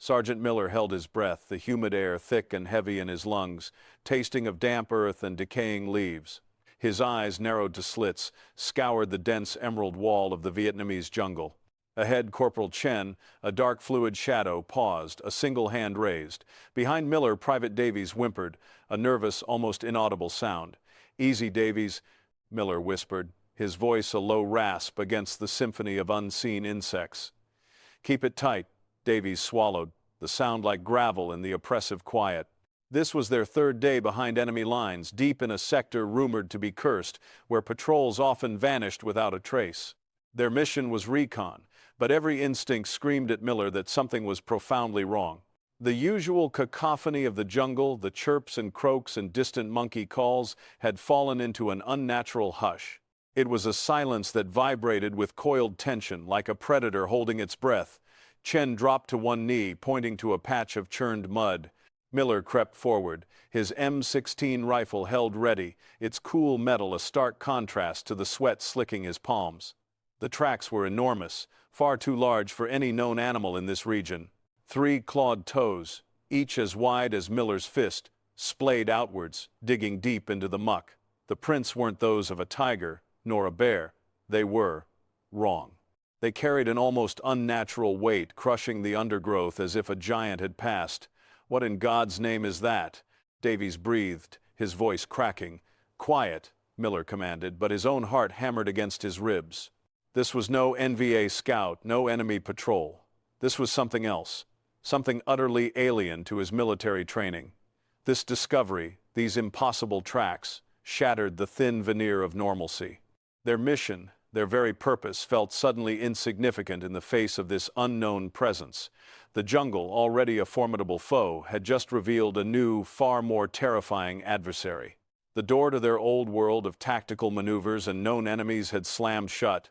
Sergeant Miller held his breath, the humid air thick and heavy in his lungs, tasting of damp earth and decaying leaves. His eyes, narrowed to slits, scoured the dense emerald wall of the Vietnamese jungle. Ahead, Corporal Chen, a dark fluid shadow, paused, a single hand raised. Behind Miller, Private Davies whimpered, a nervous, almost inaudible sound. "Easy, Davies," Miller whispered, his voice a low rasp against the symphony of unseen insects. "Keep it tight," Davies swallowed, the sound like gravel in the oppressive quiet. This was their third day behind enemy lines, deep in a sector rumored to be cursed, where patrols often vanished without a trace. Their mission was recon, but every instinct screamed at Miller that something was profoundly wrong. The usual cacophony of the jungle, the chirps and croaks and distant monkey calls, had fallen into an unnatural hush. It was a silence that vibrated with coiled tension, like a predator holding its breath. Chen dropped to one knee, pointing to a patch of churned mud. Miller crept forward, his M16 rifle held ready, its cool metal a stark contrast to the sweat slicking his palms. The tracks were enormous, far too large for any known animal in this region. 3 clawed toes, each as wide as Miller's fist, splayed outwards, digging deep into the muck. The prints weren't those of a tiger, nor a bear. They were wrong. They carried an almost unnatural weight, crushing the undergrowth as if a giant had passed. "What in God's name is that?" Davies breathed, his voice cracking. "Quiet," Miller commanded, but his own heart hammered against his ribs. This was no NVA scout, no enemy patrol. This was something else, something utterly alien to his military training. This discovery, these impossible tracks, shattered the thin veneer of normalcy. Their mission, their very purpose, felt suddenly insignificant in the face of this unknown presence. The jungle, already a formidable foe, had just revealed a new, far more terrifying adversary. The door to their old world of tactical maneuvers and known enemies had slammed shut.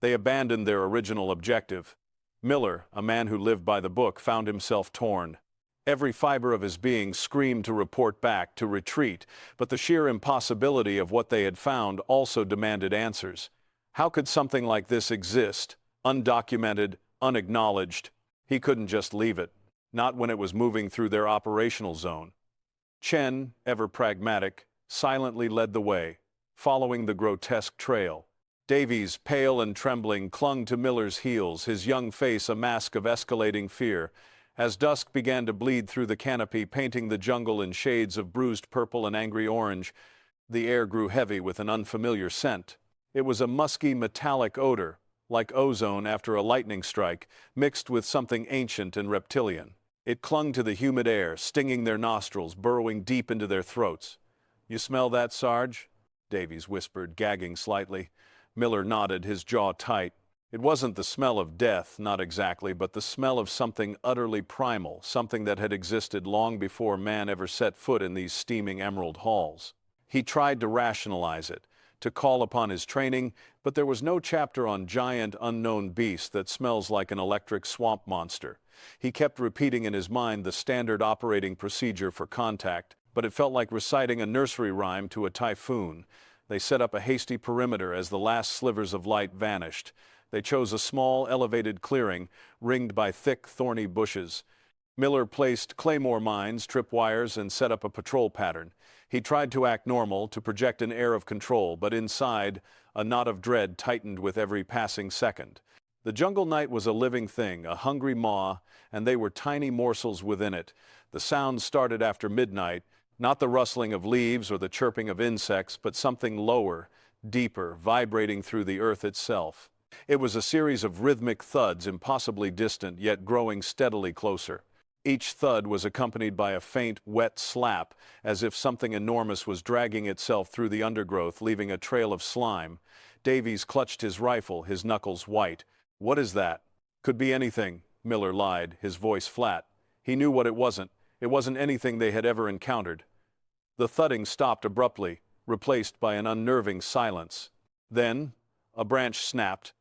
They abandoned their original objective. Miller, a man who lived by the book, found himself torn. Every fiber of his being screamed to report back, to retreat, but the sheer impossibility of what they had found also demanded answers. How could something like this exist, undocumented, unacknowledged? He couldn't just leave it, not when it was moving through their operational zone. Chen, ever pragmatic, silently led the way, following the grotesque trail. Davies, pale and trembling, clung to Miller's heels, his young face a mask of escalating fear. As dusk began to bleed through the canopy, painting the jungle in shades of bruised purple and angry orange, the air grew heavy with an unfamiliar scent. It was a musky, metallic odor, like ozone after a lightning strike, mixed with something ancient and reptilian. It clung to the humid air, stinging their nostrils, burrowing deep into their throats. "You smell that, Sarge?" Davies whispered, gagging slightly. Miller nodded, his jaw tight. It wasn't the smell of death, not exactly, but the smell of something utterly primal, something that had existed long before man ever set foot in these steaming emerald halls. He tried to rationalize it, to call upon his training, but there was no chapter on giant unknown beast that smells like an electric swamp monster. He kept repeating in his mind the standard operating procedure for contact, but it felt like reciting a nursery rhyme to a typhoon. They set up a hasty perimeter as the last slivers of light vanished. They chose a small, elevated clearing, ringed by thick, thorny bushes. Miller placed claymore mines, tripwires, and set up a patrol pattern. He tried to act normal, to project an air of control, but inside, a knot of dread tightened with every passing second. The jungle night was a living thing, a hungry maw, and they were tiny morsels within it. The sounds started after midnight, not the rustling of leaves or the chirping of insects, but something lower, deeper, vibrating through the earth itself. It was a series of rhythmic thuds, impossibly distant, yet growing steadily closer. Each thud was accompanied by a faint, wet slap, as if something enormous was dragging itself through the undergrowth, leaving a trail of slime. Davies clutched his rifle, his knuckles white. "What is that?" "Could be anything," Miller lied, his voice flat. He knew what it wasn't. It wasn't anything they had ever encountered. The thudding stopped abruptly, replaced by an unnerving silence. Then, a branch snapped,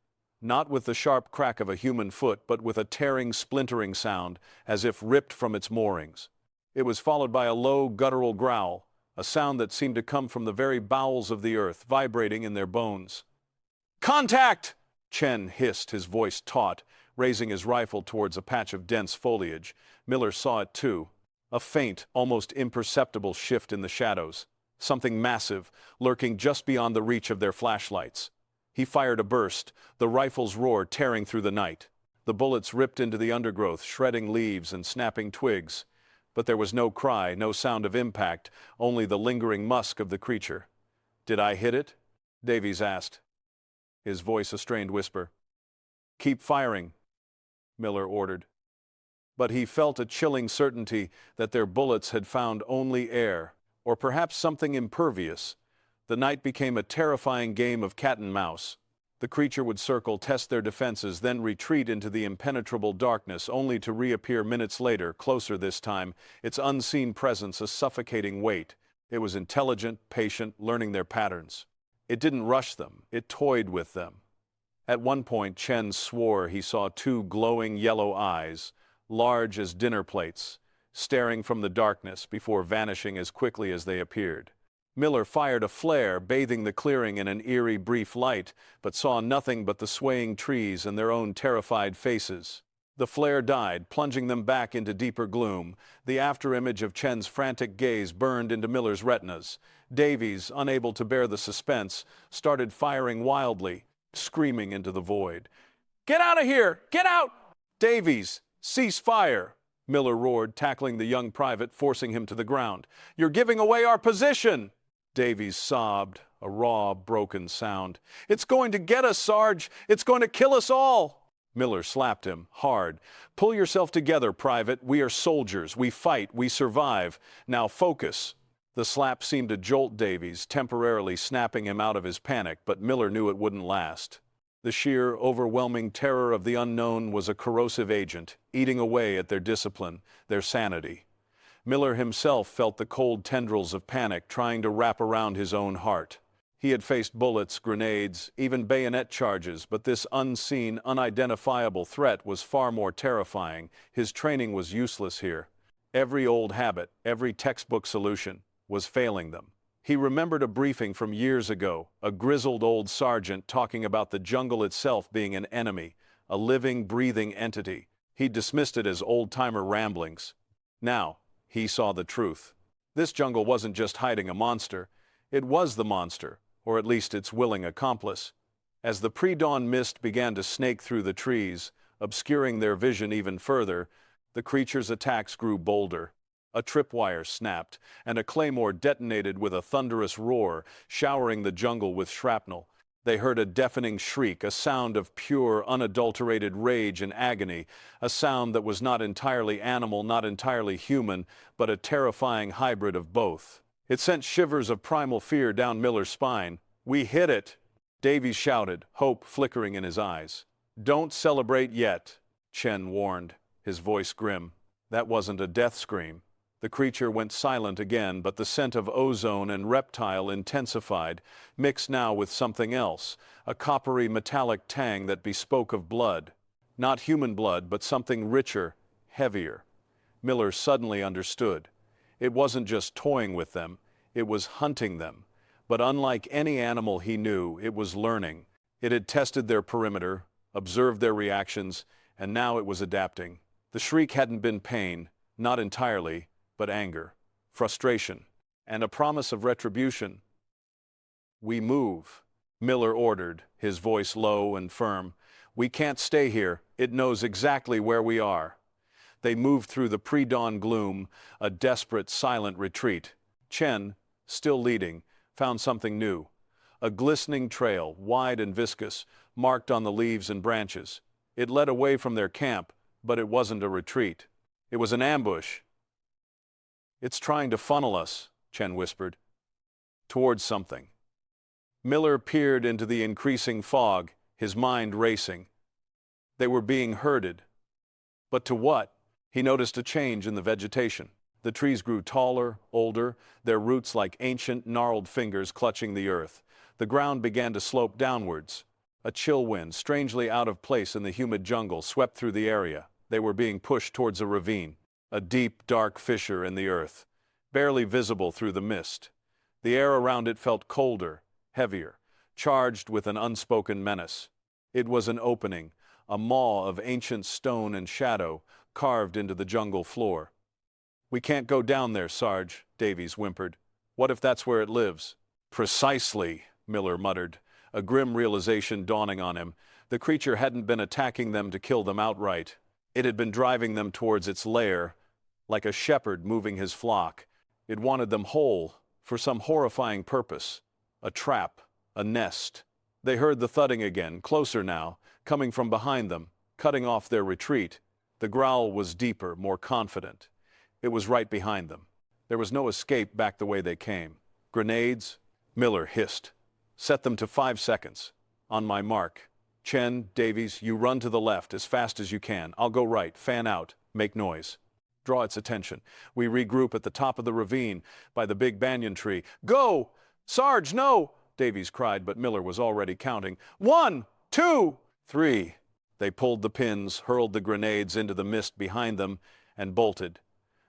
not with the sharp crack of a human foot, but with a tearing, splintering sound, as if ripped from its moorings. It was followed by a low, guttural growl, a sound that seemed to come from the very bowels of the earth, vibrating in their bones. "Contact!" Chen hissed, his voice taut. raising his rifle towards a patch of dense foliage. Miller saw it too. A faint, almost imperceptible shift in the shadows. Something massive, lurking just beyond the reach of their flashlights. He fired a burst, the rifle's roar tearing through the night. The bullets ripped into the undergrowth, shredding leaves and snapping twigs. But there was no cry, no sound of impact, only the lingering musk of the creature. "Did I hit it?" Davies asked, his voice a strained whisper. "Keep firing," Miller ordered. But he felt a chilling certainty that their bullets had found only air, or perhaps something impervious. The night became a terrifying game of cat and mouse. The creature would circle, test their defenses, then retreat into the impenetrable darkness, only to reappear minutes later, closer this time, its unseen presence a suffocating weight. It was intelligent, patient, learning their patterns. It didn't rush them, it toyed with them. At one point, Chen swore he saw two glowing yellow eyes, large as dinner plates, staring from the darkness before vanishing as quickly as they appeared. Miller fired a flare, bathing the clearing in an eerie, brief light, but saw nothing but the swaying trees and their own terrified faces. The flare died, plunging them back into deeper gloom. The afterimage of Chen's frantic gaze burned into Miller's retinas. Davies, unable to bear the suspense, started firing wildly, screaming into the void. "Get out of here! Get out!" "Davies, cease fire!" Miller roared, tackling the young private, forcing him to the ground. "You're giving away our position!" Davies sobbed, a raw, broken sound. "It's going to get us, Sarge! It's going to kill us all!" Miller slapped him, hard. "Pull yourself together, Private. We are soldiers. We fight. We survive. Now focus." The slap seemed to jolt Davies, temporarily snapping him out of his panic, but Miller knew it wouldn't last. The sheer, overwhelming terror of the unknown was a corrosive agent, eating away at their discipline, their sanity. Miller himself felt the cold tendrils of panic trying to wrap around his own heart. He had faced bullets, grenades, even bayonet charges, but this unseen, unidentifiable threat was far more terrifying. His training was useless here. Every old habit, every textbook solution, was failing them. He remembered a briefing from years ago, a grizzled old sergeant talking about the jungle itself being an enemy, a living, breathing entity. He dismissed it as old-timer ramblings. Now, he saw the truth. This jungle wasn't just hiding a monster. It was the monster, or at least its willing accomplice. As the pre-dawn mist began to snake through the trees, obscuring their vision even further, the creature's attacks grew bolder. A tripwire snapped, and a claymore detonated with a thunderous roar, showering the jungle with shrapnel. They heard a deafening shriek, a sound of pure, unadulterated rage and agony, a sound that was not entirely animal, not entirely human, but a terrifying hybrid of both. It sent shivers of primal fear down Miller's spine. "We hit it!" Davies shouted, hope flickering in his eyes. "Don't celebrate yet," Chen warned, his voice grim. That wasn't a death scream. The creature went silent again, but the scent of ozone and reptile intensified, mixed now with something else, a coppery metallic tang that bespoke of blood. Not human blood, but something richer, heavier. Miller suddenly understood. It wasn't just toying with them, it was hunting them. But unlike any animal he knew, it was learning. It had tested their perimeter, observed their reactions, and now it was adapting. The shriek hadn't been pain, not entirely, but anger, frustration, and a promise of retribution. "We move," Miller ordered, his voice low and firm. "We can't stay here. It knows exactly where we are." They moved through the pre-dawn gloom, a desperate, silent retreat. Chen, still leading, found something new. A glistening trail, wide and viscous, marked on the leaves and branches. It led away from their camp, but it wasn't a retreat. It was an ambush. "It's trying to funnel us," Chen whispered, "towards something." Miller peered into the increasing fog, his mind racing. They were being herded. But to what? He noticed a change in the vegetation. The trees grew taller, older, their roots like ancient, gnarled fingers clutching the earth. The ground began to slope downwards. A chill wind, strangely out of place in the humid jungle, swept through the area. They were being pushed towards a ravine. A deep, dark fissure in the earth, barely visible through the mist. The air around it felt colder, heavier, charged with an unspoken menace. It was an opening, a maw of ancient stone and shadow carved into the jungle floor. "We can't go down there, Sarge," Davies whimpered. "What if that's where it lives?" "Precisely," Miller muttered, a grim realization dawning on him. The creature hadn't been attacking them to kill them outright. It had been driving them towards its lair, like a shepherd moving his flock. It wanted them whole, for some horrifying purpose. A trap, a nest. They heard the thudding again, closer now, coming from behind them, cutting off their retreat. The growl was deeper, more confident. It was right behind them. There was no escape back the way they came. "Grenades?" Miller hissed. "Set them to 5 seconds. On my mark. Chen, Davies, you run to the left as fast as you can. I'll go right. Fan out. Make noise. Draw its attention. We regroup at the top of the ravine, by the big banyan tree." "Go! Sarge, no!" Davies cried, but Miller was already counting. 1, 2, 3. They pulled the pins, hurled the grenades into the mist behind them, and bolted.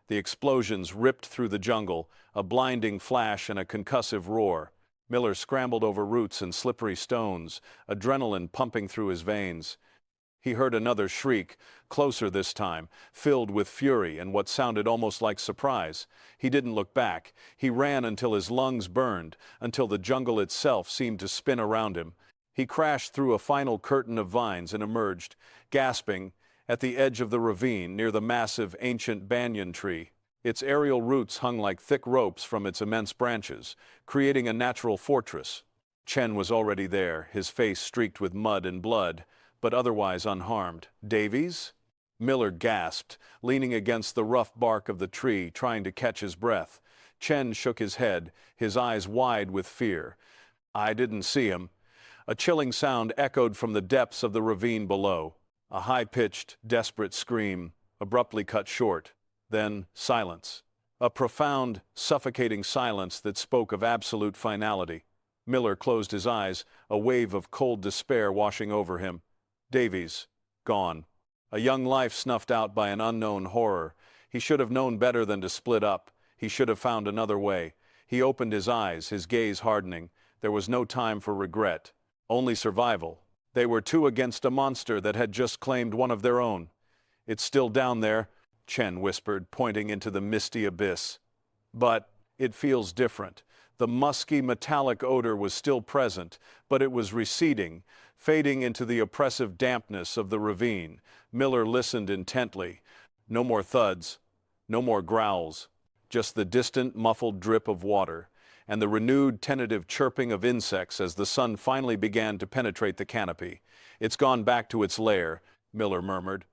The explosions ripped through the jungle, a blinding flash and a concussive roar. Miller scrambled over roots and slippery stones, adrenaline pumping through his veins. He heard another shriek, closer this time, filled with fury and what sounded almost like surprise. He didn't look back. He ran until his lungs burned, until the jungle itself seemed to spin around him. He crashed through a final curtain of vines and emerged, gasping, at the edge of the ravine near the massive ancient banyan tree. Its aerial roots hung like thick ropes from its immense branches, creating a natural fortress. Chen was already there, his face streaked with mud and blood, but otherwise unharmed. "Davies?" Miller gasped, leaning against the rough bark of the tree, trying to catch his breath. Chen shook his head, his eyes wide with fear. "I didn't see him." A chilling sound echoed from the depths of the ravine below. A high-pitched, desperate scream, abruptly cut short. Then silence. A profound, suffocating silence that spoke of absolute finality. Miller closed his eyes, a wave of cold despair washing over him. Davies, gone. A young life snuffed out by an unknown horror. He should have known better than to split up. He should have found another way. He opened his eyes, his gaze hardening. There was no time for regret. Only survival. They were two against a monster that had just claimed one of their own. "It's still down there," Chen whispered, pointing into the misty abyss. "But it feels different." The musky, metallic odor was still present, but it was receding, fading into the oppressive dampness of the ravine. Miller listened intently. No more thuds, no more growls, just the distant, muffled drip of water, and the renewed, tentative chirping of insects as the sun finally began to penetrate the canopy. "It's gone back to its lair," Miller murmured.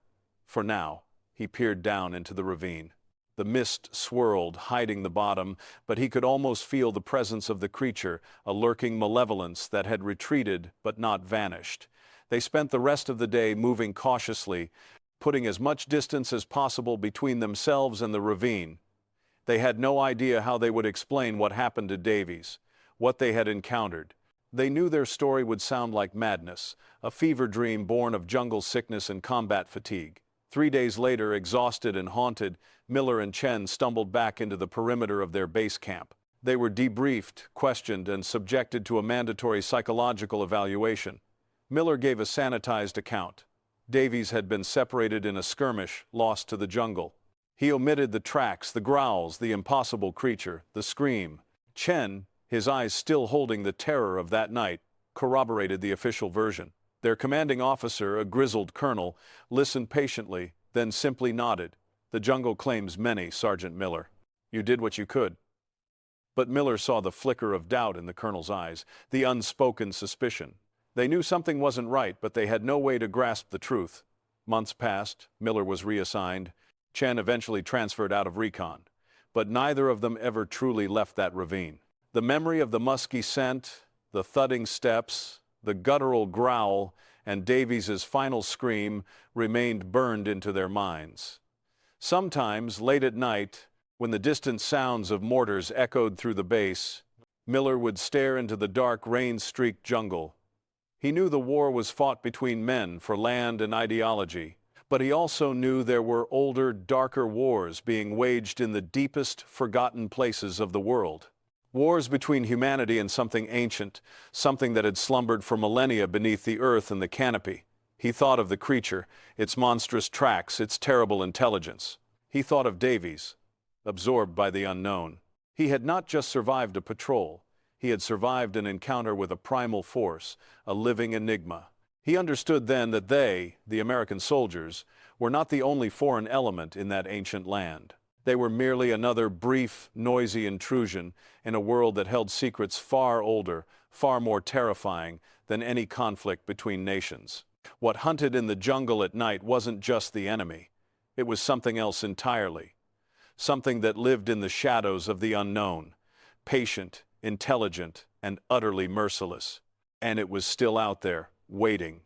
For now. He peered down into the ravine. The mist swirled, hiding the bottom, but he could almost feel the presence of the creature, a lurking malevolence that had retreated but not vanished. They spent the rest of the day moving cautiously, putting as much distance as possible between themselves and the ravine. They had no idea how they would explain what happened to Davies, what they had encountered. They knew their story would sound like madness, a fever dream born of jungle sickness and combat fatigue. 3 days later, exhausted and haunted, Miller and Chen stumbled back into the perimeter of their base camp. They were debriefed, questioned, and subjected to a mandatory psychological evaluation. Miller gave a sanitized account. Davies had been separated in a skirmish, lost to the jungle. He omitted the tracks, the growls, the impossible creature, the scream. Chen, his eyes still holding the terror of that night, corroborated the official version. Their commanding officer, a grizzled colonel, listened patiently, then simply nodded. "The jungle claims many, Sergeant Miller. You did what you could." But Miller saw the flicker of doubt in the colonel's eyes, the unspoken suspicion. They knew something wasn't right, but they had no way to grasp the truth. Months passed, Miller was reassigned. Chen eventually transferred out of recon. But neither of them ever truly left that ravine. The memory of the musky scent, the thudding steps, the guttural growl, and Davies's final scream remained burned into their minds. Sometimes, late at night, when the distant sounds of mortars echoed through the base, Miller would stare into the dark, rain-streaked jungle. He knew the war was fought between men for land and ideology, but he also knew there were older, darker wars being waged in the deepest, forgotten places of the world. Wars between humanity and something ancient, something that had slumbered for millennia beneath the earth and the canopy. He thought of the creature, its monstrous tracks, its terrible intelligence. He thought of Davies, absorbed by the unknown. He had not just survived a patrol. He had survived an encounter with a primal force, a living enigma. He understood then that they, the American soldiers, were not the only foreign element in that ancient land. They were merely another brief, noisy intrusion in a world that held secrets far older, far more terrifying than any conflict between nations. What hunted in the jungle at night wasn't just the enemy. It was something else entirely. Something that lived in the shadows of the unknown, patient, intelligent, and utterly merciless. And it was still out there, waiting,